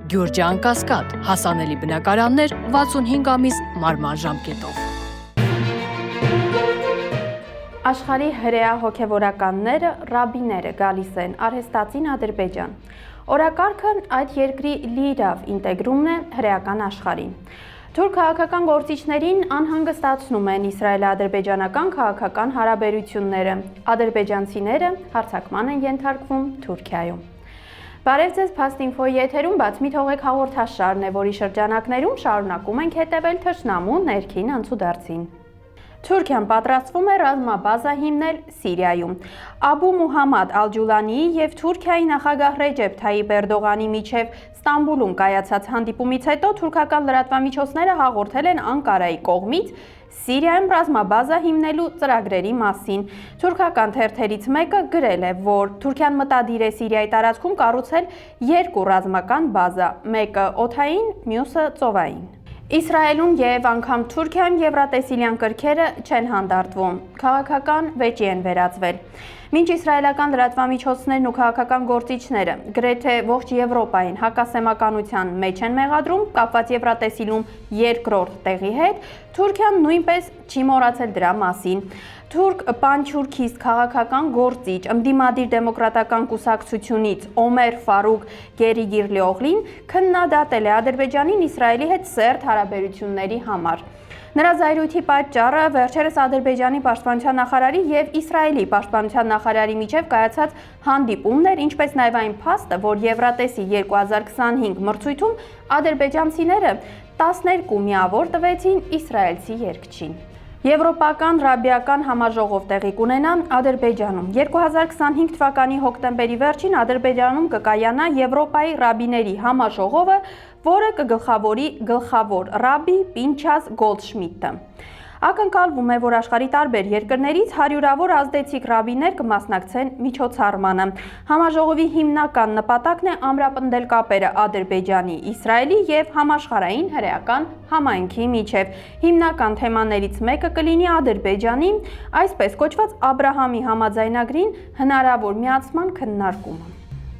Գյուրջան Կասկադ, հասանելի բնակարաններ 65 ամիս մարման ժամկետով։ Աշխարհի հրեա հոգևորականները, ռաբիները գալիս են արհեստացին Ադրբեջան։ Օրակարգը այդ երկրի լիիրավ ինտեգրումն է հրեական աշխարհին։ Թուրք քաղաքական գործիչներին անհանգստացնում են իսրայել-ադրբեջանական քաղաքական հարաբերությունները։ Ադրբեջանցիները հարձակման են ենթարկվում Թուրքիայում։ Բարև ձեզ, Փաստ-Ինֆոյի եթերում բաց մի թողեք հաղորդաշարն է, որի շրջանակներում շարունակում ենք հետևել թշնամու ներքին անցուդարձին։ Թուրքիան պատրաստվում է ռազմաբազա հիմնել Սիրիայում։ Աբու Մուհամմադ Ալ-Ջուլանիի և Թուրքիայի նախագահ Ռեջեփ Թայիփ Էրդողանի միջև Ստամբուլում կայացած հանդիպումից հետո թուրքական լրատվամիջոցները հաղորդել են Անկարայի կողմից Սիրիայում ռազմաբազա հիմնելու ծրագրերի մասին։ Թուրքական թերթերից մեկը գրել է, որ Թուրքիան մտադիր է Սիրիայի տարածքում կառուցել երկու ռազմական բազա, մեկը օդային, մյուսը ծովային։ Իսրայելում և անգամ Թուրքիայում եվրատեսիլյան կրքերը չեն հանդարտվում, քաղաքական վեճի են վերածվել։ Մինչ իսրայելական լրատվամիջոցներն ու քաղաքական գործիչները գրեթե ողջ Եվրոպային հակասեմականության մեջ են մեղադրում, կապված եվրատեսիլում երկրորդ տեղի հետ, Թուրքիան նույնպես չի մոռացել դրա մասին։ Թուրք պանթյուրքիստ քաղաքական գործիչ ընդդիմադիր դեմոկրատական կուսակցությունից Օմեր Ֆարուկ Գերիգիրլիօղլին քննադատել է Ադրբեջանին Իսրայելի հետ սերտ հարաբերությունների համար։ Նրա զայրույթի պատճառը վերջերս Ադրբեջանի պաշտպանության նախարարի եւ Իսրայելի պաշտպանության նախարարի միջև կայացած հանդիպումն էր, ինչպես նաեւ այն փաստը, որ Եվրատեսի 2025 մրցույթում ադրբեջանցիները 12 միավոր տվեցին իսրայելցի երգչին։ Եվրոպական ռաբիական համաժողով տեղի կունենա Ադրբեջանում։ 2025 թվականի հոկտեմբերի վերջին Ադրբեջանում կկայանա Եվրոպայի ռաբիների համաժողովը, որը կգլխավորի գլխավոր ռաբի Պինչաս Գոլդշմիդտը։ Ակնկալվում է, որ աշխարհի տարբեր երկրներից հարյուրավոր ազդեցիկ ռաբիներ կմասնակցեն միջոցառմանը։ Համաժողովի հիմնական նպատակն է ամրապնդել կապերը Ադրբեջանի, Իսրայելի եւ համաշխարհային հրեական համայնքի միջև։ Հիմնական թեմաներից մեկը կլինի Ադրբեջանի, այսպես կոչված Աբրահամի համաձայնագրին հնարավոր միացման քննարկումը։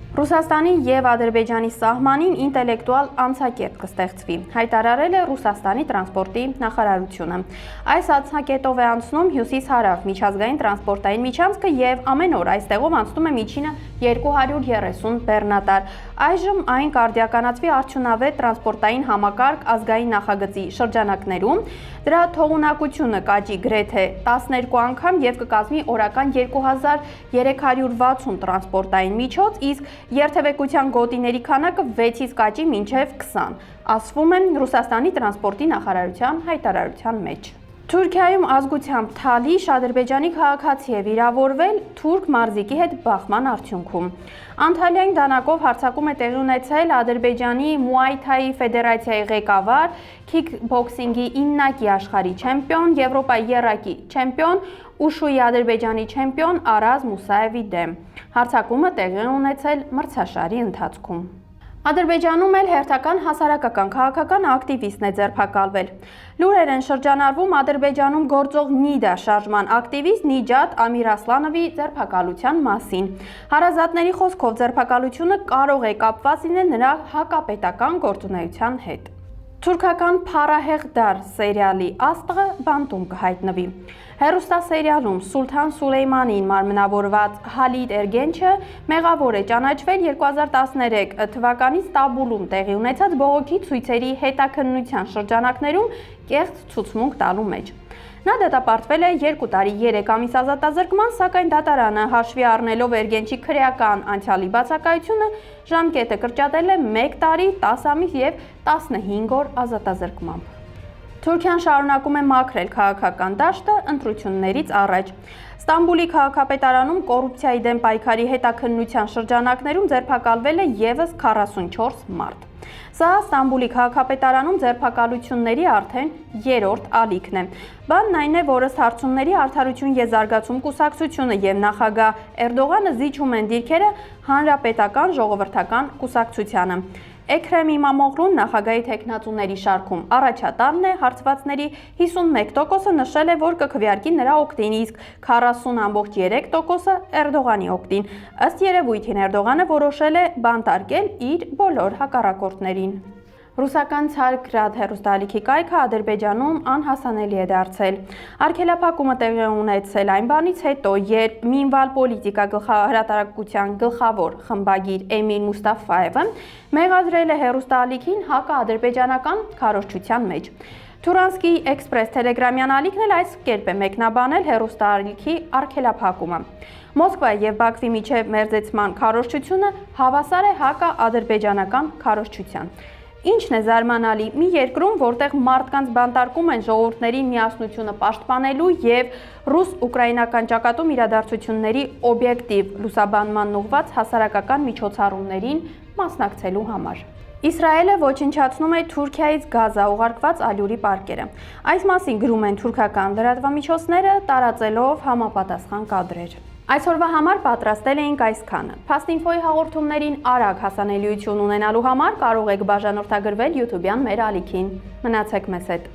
Ռուսաստանի և Ադրբեջանի սահմանին ինտելեկտուալ անցակետ կստեղծվի, հայտարարել է Ռուսաստանի տրանսպորտի նախարարությունը։ Այս անցակետով է անցնում հյուսիս-հարավ միջազգային տրանսպորտային միջանցքը և ամեն օր այստեղով անցնում է միջինը 230 բեռնատար։ Այժմ այն կարդիականացվի արդյունավետ տրանսպորտային համակարգ ազգային նախագծի շրջանակներում, դրա թողունակությունը կաճի գրեթե 12 անգամ և կկազմի օրական 2360 տրանսպորտային միջոց, իսկ երթևեկության գոտիների քանակը 6-ից կաճի մինչև 20, ասվում է Ռուսաստանի տրանսպորտի նախարարության հայտարարության մեջ։ Թուրքիայում ազգությամբ թալիշ ադրբեջանի քաղաքացի է վիրավորվել թուրք մարզիկի հետ բախման արդյունքում։ Անտալիային դանակով հարձակում է տեղի ունեցել Ադրբեջանի Մուայ Թայի ֆեդերացիայի ղեկավար, քիքբոքսինգի 9-կի աշխարհի չեմպիոն, Եվրոպայի եռակի չեմպիոն, ուշուի Ադրբեջանի չեմպիոն Արազ Մուսաևի դեմ։ Հարձակումը տեղի ունեցել մրցաշարի ընթացքում։ Ադրբեջանում էլ հերթական հասարակական քաղաքական ակտիվիստն է ձերբակալվել։ Լուրեր են շրջանառվում Ադրբեջանում գործող Նիդա շարժման ակտիվիստ Նիջատ Ամիրասլանովի ձերբակալության մասին։ Հարազատների խոսքով ձերբակալությունը կարող է կապված լինել նրա հակապետական գործունեության հետ։ Թուրքական Փարահեղդար սերիալի աստղը բանտում կհայտնվի։ Հեռուստասերիալում Սուլթան Սուլեյմանին մարմնավորված Հալիդ Էրգենչը մեղավոր է ճանաչվել 2013 թվականի Ստամբուլում տեղի ունեցած բողոքի ցույցերի հետաքննության շրջանակներում կեղծ ցուցմունք տալու մեջ։ Նա դատապարտվել է 2 տարի 3 ամիս ազատազրկման, սակայն դատարանը հաշվի առնելով Էրգենչի քրեական անցյալի բացակայությունը ժամկետը կրճատել է 1 տարի, 10 ամիս և 15 օր ազատազրկմամբ։ Թուրքիան շարունակում է մաքրել քաղաքական դաշտը ընտրություններից առաջ։ Ստամբուլի քաղաքապետարանում կոռուպցիայի դեմ պայքարի հետաքննության շրջանակներում ձերբակալվել է ևս 44 մարդ։ Սա Ստամբուլի քաղաքապետարանում ձերբակալությունների արդեն 3-րդ ալիքն է։ Բանն այն է, որ ըստ հարցումների Արդարություն և զարգացում կուսակցությունը և նախագահ Էրդողանը զիջում են դիրքերը Հանրապետական ժողովրդական կուսակցությանը։ Էքրեմ Իմամօղլուն նախագահի թեկնածուների շարքում առաջատարն է, հարցվածների 51%-ը նշել է, որ կքվեարկի նրա օգտին, իսկ 40.3%-ը Էրդողանի օգտին։ Ըստ երևույթին Էրդողանը որոշել է բանտարկել իր բոլոր հակառակորդներին։ Ռուսական Ցարգրադ հեռուստաալիքի կայքը Ադրբեջանում անհասանելի է դարձել։ Արգելափակումը տեղի ունեցել այն բանից հետո, երբ Մինվալ պոլիտիկա հրատարակության գլխավոր խմբագիր Էմիլ Մուստաֆայևը մեղադրել է հեռուստաալիքին հակաադրբեջանական քարոզչության մեջ։ Թուրանսկի Էքսպրես տելեգրամյան ալիքն էլ այս կերպ է մեկնաբանել հեռուստաալիքի արգելափակումը։ Մոսկվայի եւ Բաքվի միջև մերձեցման քարոզչությունը հավասար է հակաադրբեջանական քարոզչության։ Ինչն է զարմանալի, մի երկրում, որտեղ մարդկանց բանտարկում են ժողովուրդների միասնությունը պաշտպանելու եւ ռուս-ուկրաինական ճակատում իրադարձությունների օբյեկտիվ լուսաբանման ուղղված հասարակական միջոցառումներին մասնակցելու համար։ Իսրայելը ոչնչացնում է Թուրքիայից Գազա ուղարկված ալյուրի պարկերը։ Այս մասին գրում են թուրքական լրատվամիջոցները, տարածելով համապատասխան կադրեր։ Այսօրվա համար պատրաստել էինք այսքանը։ Փաստինֆոյի հաղորդումներին արագ հասանելիություն ունենալու համար կարող եք բաժանորդագրվել YouTube-յան մեր ալիքին։ Մնացեք մեզ հետ։